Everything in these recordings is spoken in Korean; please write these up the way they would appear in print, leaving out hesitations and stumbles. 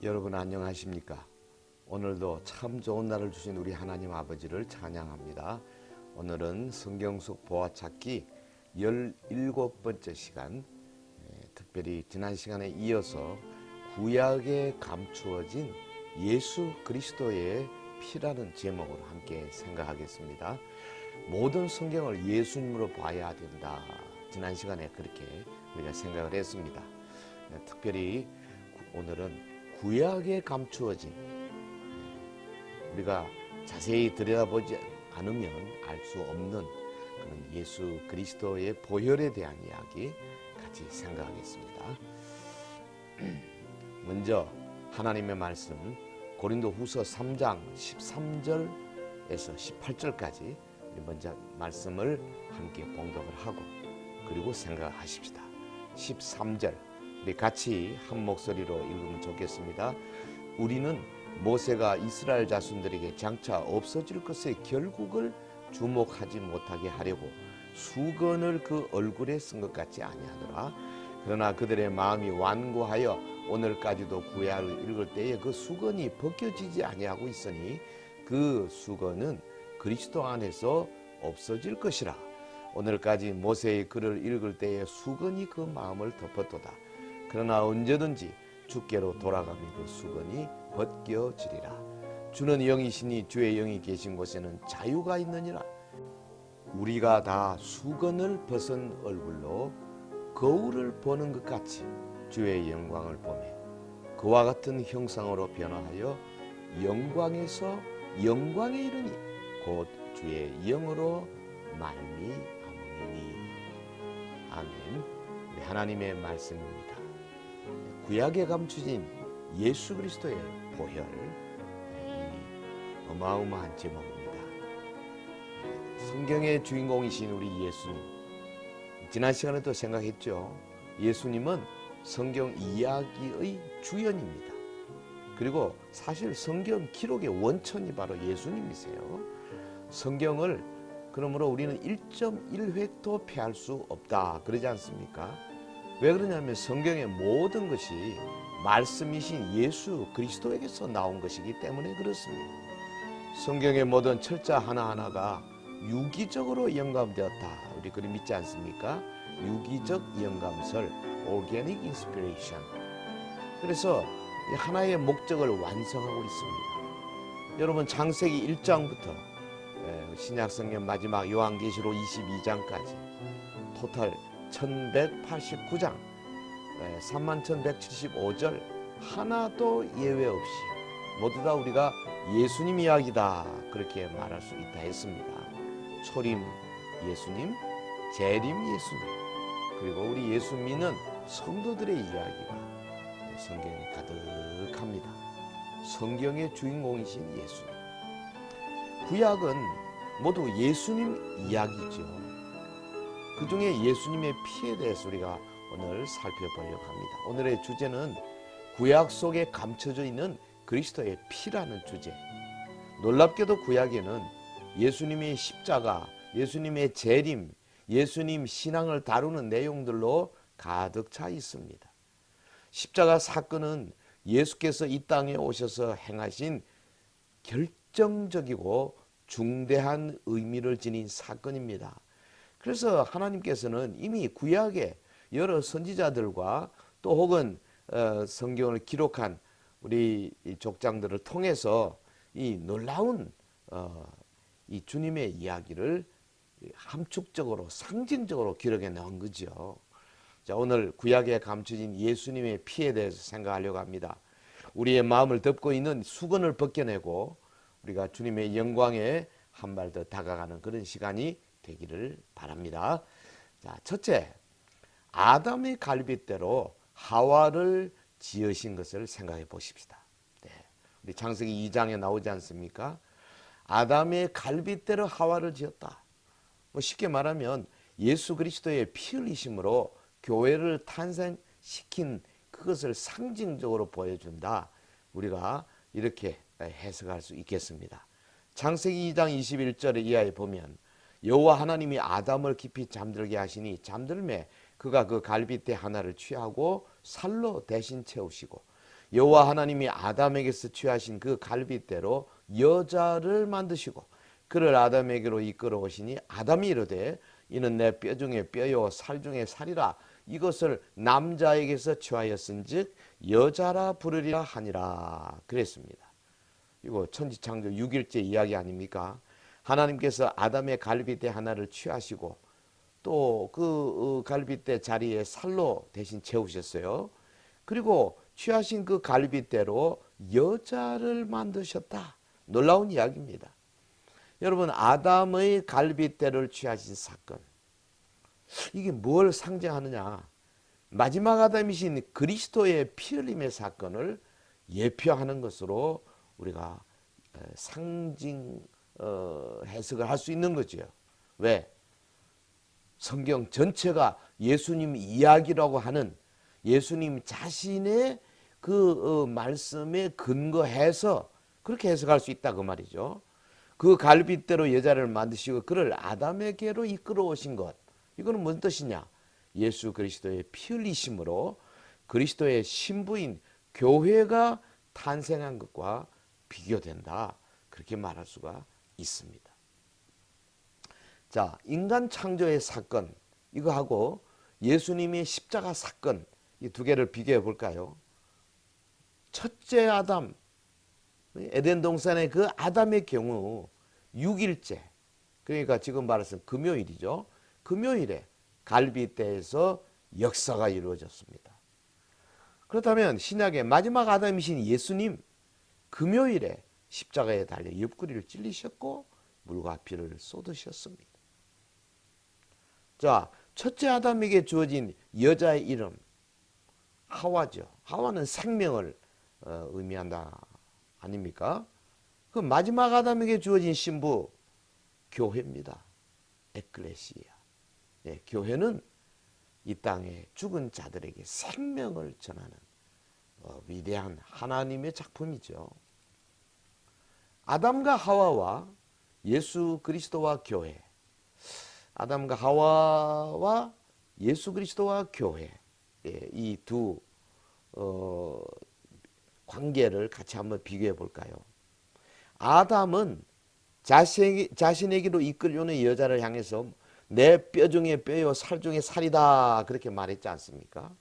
여러분 안녕하십니까? 오늘도 참 좋은 날을 주신 우리 하나님 아버지를 찬양합니다. 오늘은 성경 속 보아찾기 17번째 시간, 특별히 지난 시간에 이어서 구약에 감추어진 예수 그리스도의 피라는 제목으로 함께 생각하겠습니다. 모든 성경을 예수님으로 봐야 된다. 지난 시간에 그렇게 우리가 생각을 했습니다. 특별히 오늘은 구약에 감추어진, 우리가 자세히 들여다보지 않으면 알 수 없는 그런 예수 그리스도의 보혈에 대한 이야기 같이 생각하겠습니다. 먼저 하나님의 말씀 고린도 후서 3장 13절에서 18절까지 먼저 말씀을 함께 봉독을 하고 그리고 생각하십시다. 13절 우리 같이 한 목소리로 읽으면 좋겠습니다. 우리는 모세가 이스라엘 자손들에게 장차 없어질 것의 결국을 주목하지 못하게 하려고 수건을 그 얼굴에 쓴 것 같지 아니하더라. 그러나 그들의 마음이 완고하여 오늘까지도 구약을 읽을 때에 그 수건이 벗겨지지 아니하고 있으니 그 수건은 그리스도 안에서 없어질 것이라. 오늘까지 모세의 글을 읽을 때에 수건이 그 마음을 덮었도다. 그러나 언제든지 주께로 돌아가면 그 수건이 벗겨지리라. 주는 영이시니 주의 영이 계신 곳에는 자유가 있느니라. 우리가 다 수건을 벗은 얼굴로 거울을 보는 것 같이 주의 영광을 보매 그와 같은 형상으로 변화하여 영광에서 영광에 이르니 곧 주의 영으로 말미암으니. 아멘. 우리 하나님의 말씀입니다. 구약에 감추진 예수 그리스도의 보혈, 이 어마어마한 제목입니다. 성경의 주인공이신 우리 예수님, 지난 시간에도 생각했죠. 예수님은 성경 이야기의 주연입니다. 그리고 사실 성경 기록의 원천이 바로 예수님이세요. 성경을 그러므로 우리는 1.1획도 피할 수 없다 그러지 않습니까? 왜 그러냐면 성경의 모든 것이 말씀이신 예수 그리스도에게서 나온 것이기 때문에 그렇습니다. 성경의 모든 철자 하나하나가 유기적으로 영감되었다. 우리 그리 믿지 않습니까? 유기적 영감설, organic inspiration. 그래서 하나의 목적을 완성하고 있습니다. 여러분 창세기 1장부터 신약성경 마지막 요한계시록 22장까지 토탈 1189장 31,175절 하나도 예외 없이 모두 다 우리가 예수님 이야기다 그렇게 말할 수 있다 했습니다. 초림 예수님, 재림 예수님, 그리고 우리 예수 믿는 성도들의 이야기가 성경에 가득합니다. 성경의 주인공이신 예수님. 구약은 모두 예수님 이야기죠. 그 중에 예수님의 피에 대해서 우리가 오늘 살펴보려고 합니다. 오늘의 주제는 구약 속에 감춰져 있는 그리스도의 피라는 주제. 놀랍게도 구약에는 예수님의 십자가, 예수님의 재림, 예수님 신앙을 다루는 내용들로 가득 차 있습니다. 십자가 사건은 예수께서 이 땅에 오셔서 행하신 결정적이고 중대한 의미를 지닌 사건입니다. 그래서 하나님께서는 이미 구약의 여러 선지자들과 또 혹은 성경을 기록한 우리 족장들을 통해서 이 놀라운 이 주님의 이야기를 함축적으로 상징적으로 기록해 놓은 거죠. 자, 오늘 구약에 감춰진 예수님의 피에 대해서 생각하려고 합니다. 우리의 마음을 덮고 있는 수건을 벗겨내고 우리가 주님의 영광에 한 발 더 다가가는 그런 시간이 되기를 바랍니다. 자, 첫째, 아담의 갈빗대로 하와를 지으신 것을 생각해 보십시다. 네, 우리 창세기 2장에 나오지 않습니까? 아담의 갈빗대로 하와를 지었다. 쉽게 말하면 예수 그리스도의 피 흘리심으로 교회를 탄생시킨 그것을 상징적으로 보여준다. 우리가 이렇게 해석할 수 있겠습니다. 창세기 2장 21절에 이하에 보면 여호와 하나님이 아담을 깊이 잠들게 하시니 잠들매 그가 그 갈빗대 하나를 취하고 살로 대신 채우시고 여호와 하나님이 아담에게서 취하신 그 갈빗대로 여자를 만드시고 그를 아담에게로 이끌어 오시니 아담이 이르되 이는 내 뼈 중에 뼈요 살 중에 살이라 이것을 남자에게서 취하였은즉 여자라 부르리라 하니라 그랬습니다. 이거 천지창조 6일째 이야기 아닙니까? 하나님께서 아담의 갈빗대 하나를 취하시고 또 그 갈빗대 자리에 살로 대신 채우셨어요. 그리고 취하신 그 갈빗대로 여자를 만드셨다. 놀라운 이야기입니다. 여러분, 아담의 갈빗대를 취하신 사건, 이게 뭘 상징하느냐? 마지막 아담이신 그리스도의 피 흘림의 사건을 예표하는 것으로 우리가 상징 해석을 할 수 있는 거죠. 왜? 성경 전체가 예수님 이야기라고 하는 예수님 자신의 그 말씀에 근거해서 그렇게 해석할 수 있다 그 말이죠. 그 갈빗대로 여자를 만드시고 그를 아담에게로 이끌어 오신 것, 이거는 무슨 뜻이냐? 예수 그리스도의 피 흘리심으로 그리스도의 신부인 교회가 탄생한 것과 비교된다, 그렇게 말할 수가 있습니다. 자, 인간 창조의 사건, 이거하고 예수님의 십자가 사건, 이 두 개를 비교해 볼까요? 첫째 아담, 에덴 동산의 그 아담의 경우 6일째, 그러니까 지금 말해서 금요일이죠. 금요일에 갈빗대에서 역사가 이루어졌습니다. 그렇다면 신약의 마지막 아담이신 예수님, 금요일에 십자가에 달려 옆구리를 찔리셨고 물과 피를 쏟으셨습니다. 자, 첫째 아담에게 주어진 여자의 이름 하와죠. 하와는 생명을 의미한다 아닙니까? 그 마지막 아담에게 주어진 신부 교회입니다. 에클레시아. 네, 교회는 이 땅에 죽은 자들에게 생명을 전하는 위대한 하나님의 작품이죠. 아담과 하와와 예수 그리스도와 교회, 아담과 하와와 예수 그리스도와 교회, 이 두 관계를 같이 한번 비교해 볼까요? 아담은 자신에게로 이끌려오는 여자를 향해서 내 뼈 중에 뼈요 살 중에 살이다 그렇게 말했지 않습니까?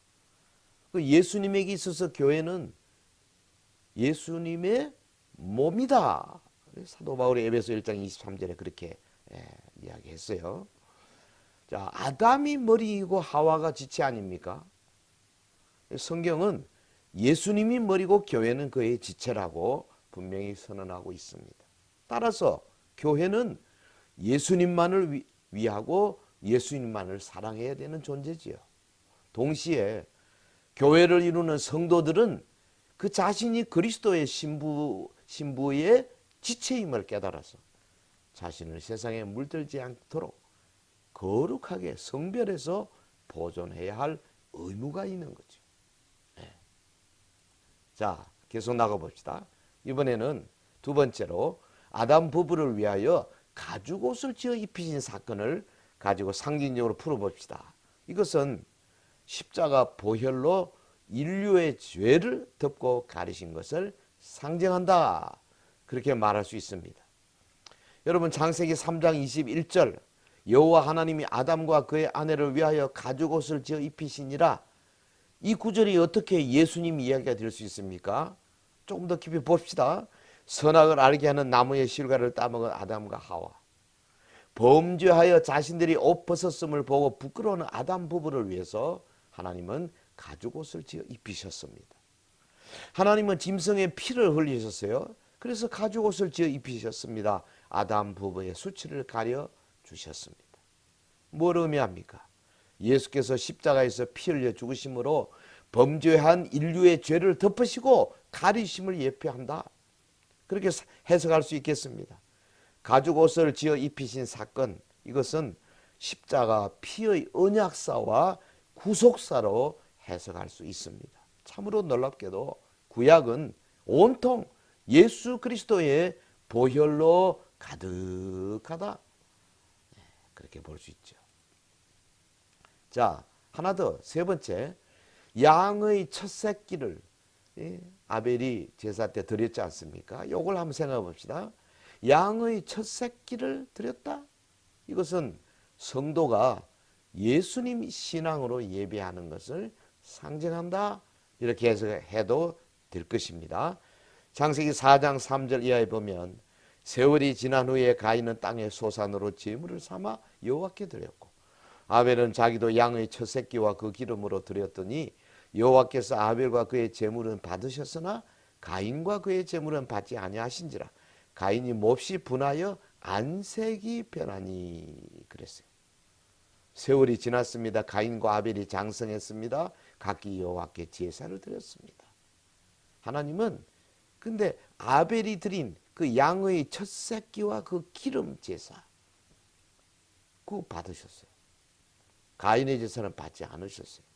그 예수님에게 있어서 교회는 예수님의 몸이다. 사도 바울이 에베소 1장 23절에 그렇게 이야기했어요. 자, 아담이 머리이고 하와가 지체 아닙니까? 성경은 예수님이 머리고 교회는 그의 지체라고 분명히 선언하고 있습니다. 따라서 교회는 예수님만을 위하고 예수님만을 사랑해야 되는 존재지요. 동시에 교회를 이루는 성도들은 그 자신이 그리스도의 신부의 지체임을 깨달아서 자신을 세상에 물들지 않도록 거룩하게 성별해서 보존해야 할 의무가 있는 거죠. 자, 계속 나가봅시다. 이번에는 두 번째로 아담 부부를 위하여 가죽옷을 지어 입히신 사건을 가지고 상징적으로 풀어봅시다. 이것은 십자가 보혈로 인류의 죄를 덮고 가리신 것을 상징한다, 그렇게 말할 수 있습니다. 여러분, 창세기 3장 21절 여호와 하나님이 아담과 그의 아내를 위하여 가죽옷을 지어 입히시니라, 이 구절이 어떻게 예수님 이야기가 될 수 있습니까? 조금 더 깊이 봅시다. 선악을 알게 하는 나무의 실과를 따먹은 아담과 하와, 범죄하여 자신들이 옷 벗었음을 보고 부끄러워하는 아담 부부를 위해서 하나님은 가죽옷을 지어 입히셨습니다. 하나님은 짐승의 피를 흘리셨어요. 그래서 가죽옷을 지어 입히셨습니다. 아담 부부의 수치를 가려 주셨습니다. 뭘 의미합니까? 예수께서 십자가에서 피 흘려 죽으심으로 범죄한 인류의 죄를 덮으시고 가리심을 예표한다, 그렇게 해석할 수 있겠습니다. 가죽옷을 지어 입히신 사건, 이것은 십자가 피의 언약사와 구속사로 해석할 수 있습니다. 참으로 놀랍게도 구약은 온통 예수 그리스도의 보혈로 가득하다, 그렇게 볼 수 있죠. 자, 하나 더, 세 번째, 양의 첫 새끼를 아벨이 제사 때 드렸지 않습니까? 요걸 한번 생각해 봅시다. 양의 첫 새끼를 드렸다. 이것은 성도가 예수님 신앙으로 예배하는 것을 상징한다. 이렇게 해석해도 될 것입니다. 창세기 4장 3절 이하에 보면 세월이 지난 후에 가인은 땅의 소산으로 제물을 삼아 여호와께 드렸고 아벨은 자기도 양의 첫 새끼와 그 기름으로 드렸더니 여호와께서 아벨과 그의 제물은 받으셨으나 가인과 그의 제물은 받지 아니하신지라. 가인이 몹시 분하여 안색이 변하니 그랬어요. 세월이 지났습니다. 가인과 아벨이 장성했습니다. 각기 여호와께 제사를 드렸습니다. 하나님은 근데 아벨이 드린 그 양의 첫 새끼와 그 기름 제사 그거 받으셨어요. 가인의 제사는 받지 않으셨어요.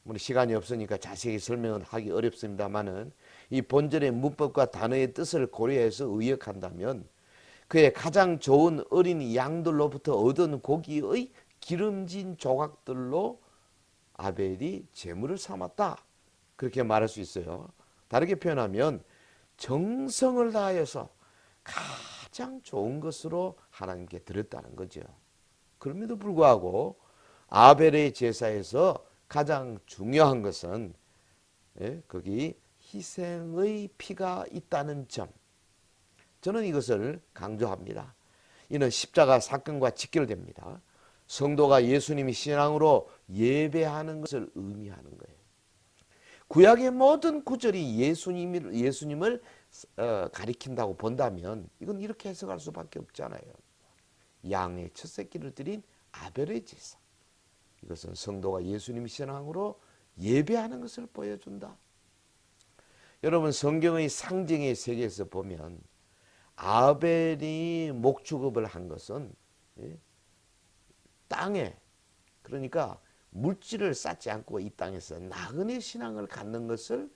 우리 시간이 없으니까 자세히 설명은 하기 어렵습니다만은 이 본절의 문법과 단어의 뜻을 고려해서 의역한다면 그의 가장 좋은 어린 양들로부터 얻은 고기의 기름진 조각들로 아벨이 제물을 삼았다. 그렇게 말할 수 있어요. 다르게 표현하면 정성을 다하여서 가장 좋은 것으로 하나님께 드렸다는 거죠. 그럼에도 불구하고 아벨의 제사에서 가장 중요한 것은 거기 희생의 피가 있다는 점. 저는 이것을 강조합니다. 이는 십자가 사건과 직결됩니다. 성도가 예수님이 신앙으로 예배하는 것을 의미하는 거예요. 구약의 모든 구절이 예수님을 가리킨다고 본다면 이건 이렇게 해석할 수밖에 없잖아요. 양의 첫 새끼를 드린 아벨의 제사. 이것은 성도가 예수님 신앙으로 예배하는 것을 보여준다. 여러분 성경의 상징의 세계에서 보면 아벨이 목축업을 한 것은 땅에 그러니까 물질을 쌓지 않고 이 땅에서 나그네 신앙을 갖는 것을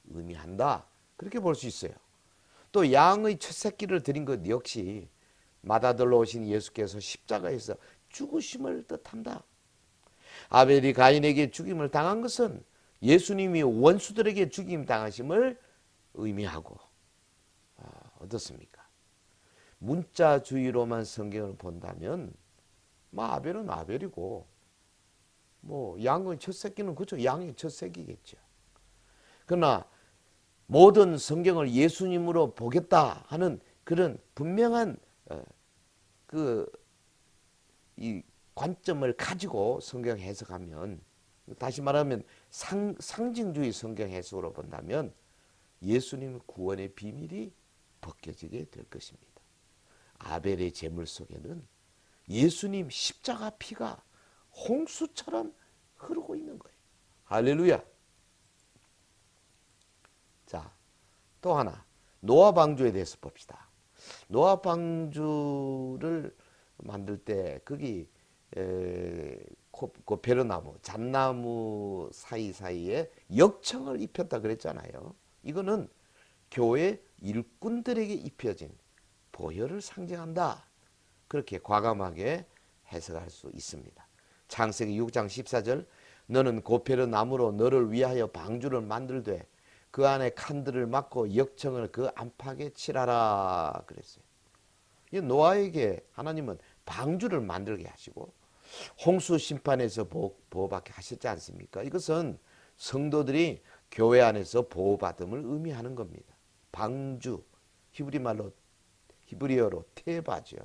의미한다. 그렇게 볼 수 있어요. 또 양의 첫 새끼를 드린 것 역시 맏아들로 오신 예수께서 십자가에서 죽으심을 뜻한다. 아벨이 가인에게 죽임을 당한 것은 예수님이 원수들에게 죽임 당하심을 의미하고 어떻습니까? 문자주의로만 성경을 본다면 아벨은 아벨이고 양의 첫 새끼는 그렇죠. 양의 첫 새끼겠죠. 그러나 모든 성경을 예수님으로 보겠다 하는 그런 분명한 이 관점을 가지고 성경 해석하면 다시 말하면 상징주의 성경 해석으로 본다면 예수님 구원의 비밀이 벗겨지게 될 것입니다. 아벨의 제물 속에는 예수님 십자가 피가 홍수처럼 흐르고 있는 거예요. 할렐루야. 자, 또 하나 노아 방주에 대해서 봅시다. 노아 방주를 만들 때 거기 베르나무, 잣나무 사이사이에 역청을 입혔다 그랬잖아요. 이거는 교회 일꾼들에게 입혀진 보혈을 상징한다. 그렇게 과감하게 해석할 수 있습니다. 창세기 6장 14절 너는 고페르 나무로 너를 위하여 방주를 만들되 그 안에 칸들을 막고 역청을 그 안팎에 칠하라 그랬어요. 이 노아에게 하나님은 방주를 만들게 하시고 홍수 심판에서 보호받게 하셨지 않습니까? 이것은 성도들이 교회 안에서 보호받음을 의미하는 겁니다. 방주, 히브리어로 테바죠.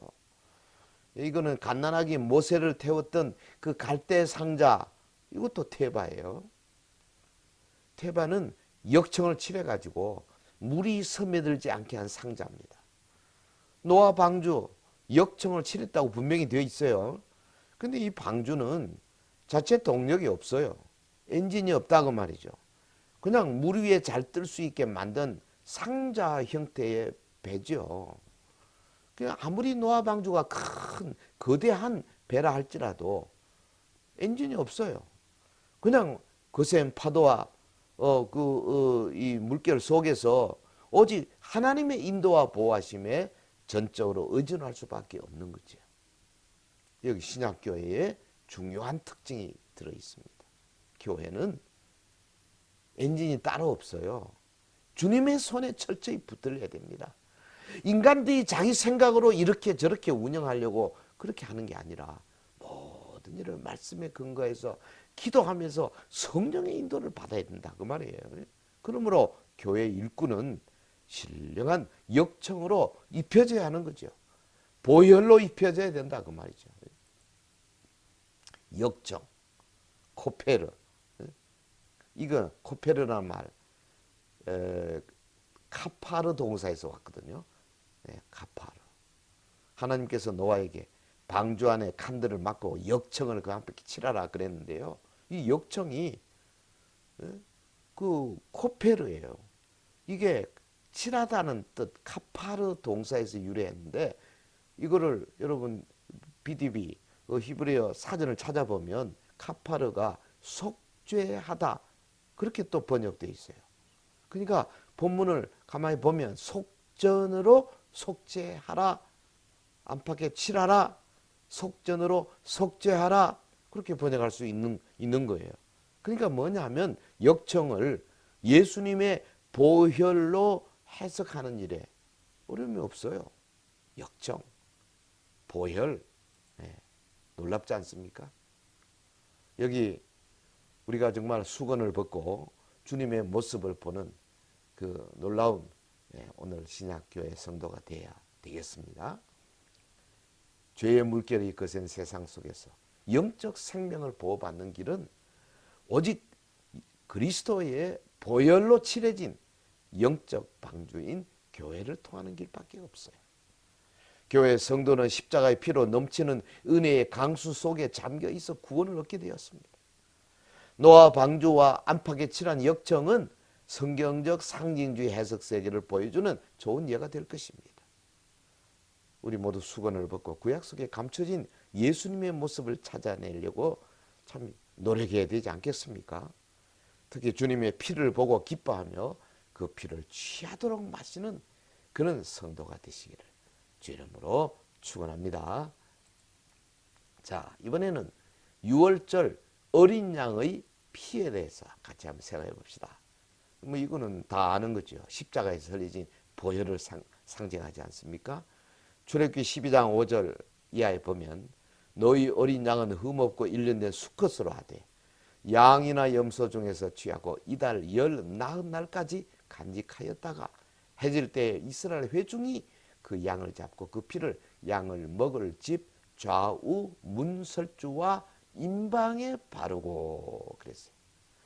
이거는 갓난아기 모세를 태웠던 그 갈대 상자, 이것도 테바예요. 테바는 역청을 칠해가지고 물이 스며들지 않게 한 상자입니다. 노아 방주 역청을 칠했다고 분명히 되어 있어요. 근데 이 방주는 자체 동력이 없어요. 엔진이 없다고 말이죠. 그냥 물 위에 잘 뜰 수 있게 만든 상자 형태의 배죠. 아무리 노아 방주가 큰 거대한 배라 할지라도 엔진이 없어요. 그냥 거센 파도와 이 물결 속에서 오직 하나님의 인도와 보호하심에 전적으로 의존할 수밖에 없는 거죠. 여기 신약교회에 중요한 특징이 들어 있습니다. 교회는 엔진이 따로 없어요. 주님의 손에 철저히 붙들려야 됩니다. 인간들이 자기 생각으로 이렇게 저렇게 운영하려고 그렇게 하는 게 아니라 모든 일을 말씀에 근거해서 기도하면서 성령의 인도를 받아야 된다 그 말이에요. 그러므로 교회 일꾼은 신령한 역청으로 입혀져야 하는 거죠. 보혈로 입혀져야 된다 그 말이죠. 역청, 코페르. 이거 코페르라는 말 카파르 동사에서 왔거든요. 네, 카파르. 하나님께서 노아에게 방주 안에 칸들을 막고 역청을 그 앞에 칠하라 그랬는데요. 이 역청이 그 코페르예요. 이게 칠하다는 뜻 카파르 동사에서 유래했는데 이거를 여러분 BDB 히브리어 사전을 찾아보면 카파르가 속죄하다 그렇게 또 번역되어 있어요. 그러니까 본문을 가만히 보면 속전으로 속죄하라, 안팎에 칠하라, 속전으로 속죄하라 그렇게 번역할 수 있는 거예요. 그러니까 뭐냐면 역청을 예수님의 보혈로 해석하는 일에 어려움이 없어요. 역청, 보혈, 네, 놀랍지 않습니까? 여기 우리가 정말 수건을 벗고 주님의 모습을 보는 그 놀라운 오늘 신약교회 성도가 되어야 되겠습니다. 죄의 물결이 거센 세상 속에서 영적 생명을 보호받는 길은 오직 그리스도의 보혈로 칠해진 영적 방주인 교회를 통하는 길밖에 없어요. 교회 성도는 십자가의 피로 넘치는 은혜의 강수 속에 잠겨 있어 구원을 얻게 되었습니다. 노아 방주와 안팎에 칠한 역청은 성경적 상징주의 해석 세계를 보여주는 좋은 예가 될 것입니다. 우리 모두 수건을 벗고 구약 속에 감춰진 예수님의 모습을 찾아내려고 참 노력해야 되지 않겠습니까? 특히 주님의 피를 보고 기뻐하며 그 피를 취하도록 마시는 그런 성도가 되시기를 주 이름으로 축원합니다. 자, 이번에는 6월절 어린 양의 피에 대해서 같이 한번 생각해 봅시다. 뭐 이거는 다 아는 거죠. 십자가에서 흘려진 보혈을 상징하지 않습니까? 출애굽기 12장 5절 이하에 보면 너희 어린 양은 흠없고 일련된 수컷으로 하되 양이나 염소 중에서 취하고 이달 열 나흔 날까지 간직하였다가 해질 때 이스라엘 회중이 그 양을 잡고 그 피를 양을 먹을 집 좌우 문설주와 임방에 바르고 그랬어요.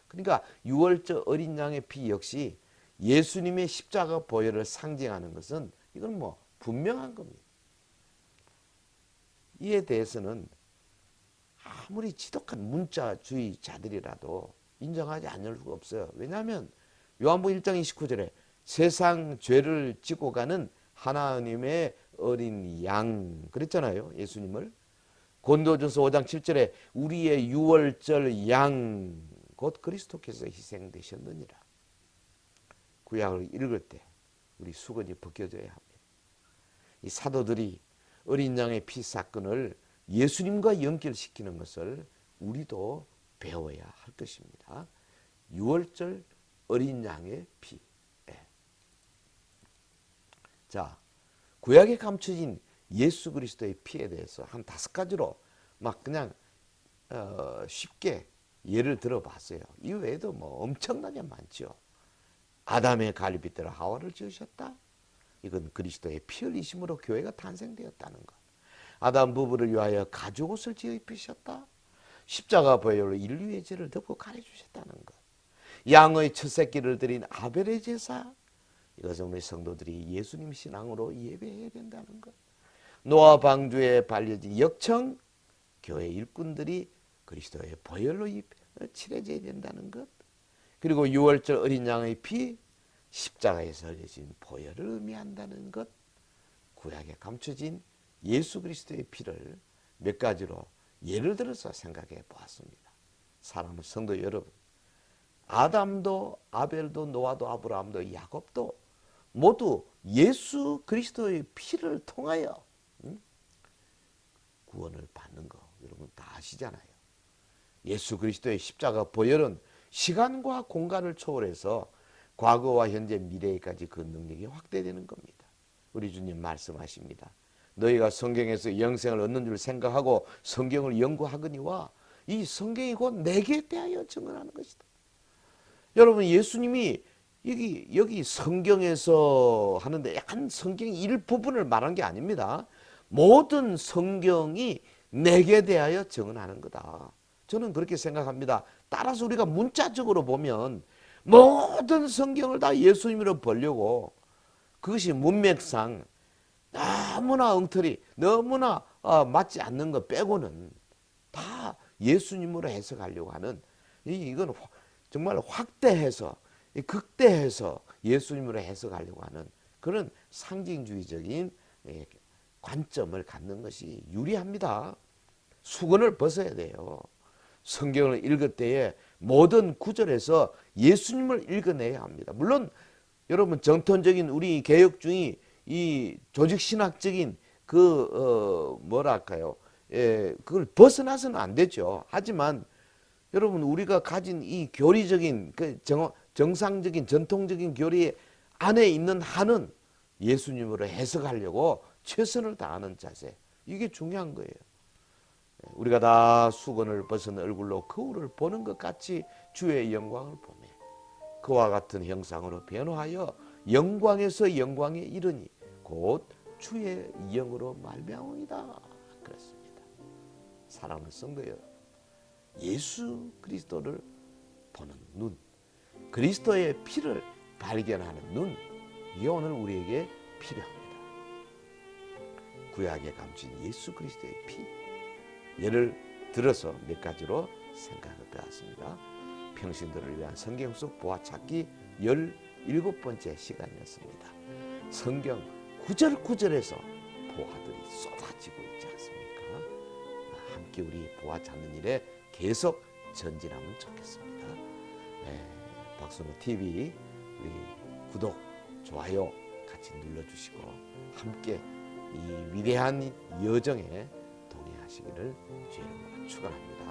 그러니까 6월절 어린 양의 피 역시 예수님의 십자가 보혈을 상징하는 것은 이건 뭐 분명한 겁니다. 이에 대해서는 아무리 지독한 문자주의자들이라도 인정하지 않을 수가 없어요. 왜냐하면 요한복음 1장 29절에 세상 죄를 지고 가는 하나님의 어린 양 그랬잖아요. 예수님을. 고린도전서 5장 7절에 우리의 6월절 양 곧 그리스도께서 희생되셨느니라. 구약을 읽을 때 우리 수건이 벗겨져야 합니다. 이 사도들이 어린 양의 피 사건을 예수님과 연결시키는 것을 우리도 배워야 할 것입니다. 6월절 어린 양의 피. 자, 구약에 감춰진 예수 그리스도의 피에 대해서 한 5가지로 막 그냥 쉽게 예를 들어봤어요. 이 외에도 뭐 엄청나게 많죠. 아담의 갈빗대로 하와를 지으셨다. 이건 그리스도의 피 흘리심으로 교회가 탄생되었다는 것. 아담 부부를 위하여 가죽옷을 지어 입히셨다. 십자가 보혈로 인류의 죄를 덮고 가려주셨다는 것. 양의 첫 새끼를 드린 아벨의 제사. 이것은 우리 성도들이 예수님 신앙으로 예배해야 된다는 것. 노아 방주에 발려진 역청. 교회 일꾼들이 그리스도의 보혈로 칠해져야 된다는 것. 그리고 6월절 어린 양의 피. 십자가에서 흘려진 보혈을 의미한다는 것. 구약에 감춰진 예수 그리스도의 피를 몇 가지로 예를 들어서 생각해 보았습니다. 사랑하는 성도 여러분, 아담도 아벨도 노아도 아브라함도 야곱도 모두 예수 그리스도의 피를 통하여 구원을 받는 거 여러분 다 아시잖아요. 예수 그리스도의 십자가 보혈은 시간과 공간을 초월해서 과거와 현재, 미래까지 그 능력이 확대되는 겁니다. 우리 주님 말씀하십니다. 너희가 성경에서 영생을 얻는 줄 생각하고 성경을 연구하거니와 이 성경이 곧 내게 대하여 증언하는 것이다. 여러분, 예수님이 여기 성경에서 하는데 약간 성경의 일부분을 말한 게 아닙니다. 모든 성경이 내게 대하여 증언하는 거다. 저는 그렇게 생각합니다. 따라서 우리가 문자적으로 보면 모든 성경을 다 예수님으로 보려고, 그것이 문맥상 너무나 엉터리, 너무나 맞지 않는 것 빼고는 다 예수님으로 해석하려고 하는, 이건 정말 확대해서, 극대해서 예수님으로 해석하려고 하는 그런 상징주의적인 관점을 갖는 것이 유리합니다. 수건을 벗어야 돼요. 성경을 읽을 때에 모든 구절에서 예수님을 읽어내야 합니다. 물론 여러분, 정통적인 우리 개혁주의 이 조직신학적인 뭐랄까요, 그걸 벗어나서는 안 되죠. 하지만 여러분, 우리가 가진 이 교리적인 정상적인 전통적인 교리 안에 있는 한은 예수님으로 해석하려고 최선을 다하는 자세, 이게 중요한 거예요. 우리가 다 수건을 벗은 얼굴로 거울을 보는 것 같이 주의 영광을 보며 그와 같은 형상으로 변화하여 영광에서 영광에 이르니 곧 주의 영으로 말미암으이다. 그렇습니다. 사랑하는 성도여, 예수 그리스도를 보는 눈, 그리스도의 피를 발견하는 눈, 이게 오늘 우리에게 필요합니다. 구약에 감춘 예수 그리스도의 피, 예를 들어서 몇 가지로 생각을 빼앗습니다. 평신도를 위한 성경 속 보아찾기 17번째 시간이었습니다. 성경 구절구절에서 보아들이 쏟아지고 있지 않습니까? 함께 우리 보아 찾는 일에 계속 전진하면 좋겠습니다. 박순호 TV 우리 구독, 좋아요 같이 눌러주시고 함께 이 위대한 여정에 동행하시기를 주의 이름으로 축원합니다.